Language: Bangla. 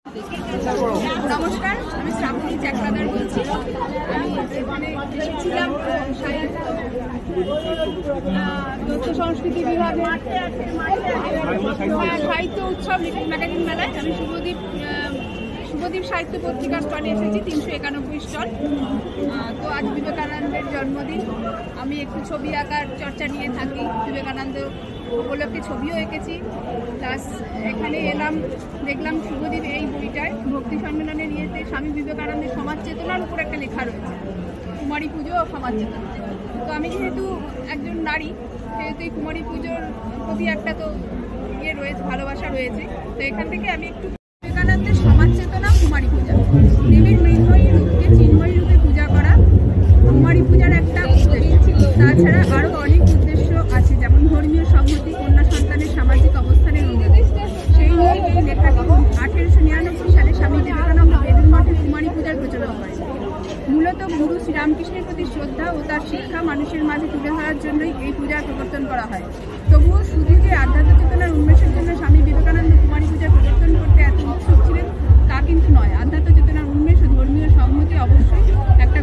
নমস্কার, আমি শ্রাবণী চাকলাদার বলছি। আমি এখানে এসেছিলাম তথ্য সংস্কৃতি বিভাগে সাহিত্য উৎসব লিটল ম্যাগাজিন মেলায়। আমি শুভদীপ সাহিত্য পত্রিকার স্টলে এসেছি, 391 স্টল। তো আজ বিবেকানন্দের জন্মদিন, আমি একটু ছবি আঁকার চর্চা নিয়ে থাকি। বিবেকানন্দ উপলক্ষে ছবিও এঁকেছি। প্লাস এখানে এলাম, দেখলাম শুভদীপ এই বইটায় ভক্তি সম্মেলনের ইয়েতে স্বামী বিবেকানন্দের সমাজ চেতনার উপর একটা লেখা রয়েছে, কুমারী পুজো ও সমাজ চেতনা। তো আমি যেহেতু একজন নারী, সেহেতু এই কুমারী পুজোর প্রতি একটা তো ইয়ে রয়েছে, ভালোবাসা রয়েছে। তো এখান থেকে আমি একটু বিবেকানন্দের সমাজ চেতনা, কুমারী পূজা, দেবীর মৃন্ময়ী রূপকে চিন্ময়ী রূপে পূজা করা কুমারী পূজার একটা উদ্দেশ্য। তাছাড়া আরও অনেক উদ্দেশ্য আছে, যেমন ধর্মীয় সংহতি, কন্যা সন্তানের সামাজিক অবস্থানের উন্নতি। সেই নিয়ে এই লেখাটি 1899 সালে স্বামী বিবেকানন্দ বেলুড় মঠে কুমারী পূজার প্রচলন করেন। মূলত গুরু শ্রীরামকৃষ্ণের প্রতি শ্রদ্ধা ও তার শিক্ষা মানুষের মাঝে তুলে ধরার জন্যই এই পূজার প্রবর্তন করা হয়। তবুও শুধু যে আধ্যাত্ম চেতনার উন্মেষের জন্য স্বামী বিবেকানন্দ কুমারী পূজার প্রবর্তন করতে এত উৎসুক ছিলেন তা কিন্তু নয়। আধ্যাত্ম চেতনার উন্মেষ ও ধর্মীয় সংহতি অবশ্যই একটা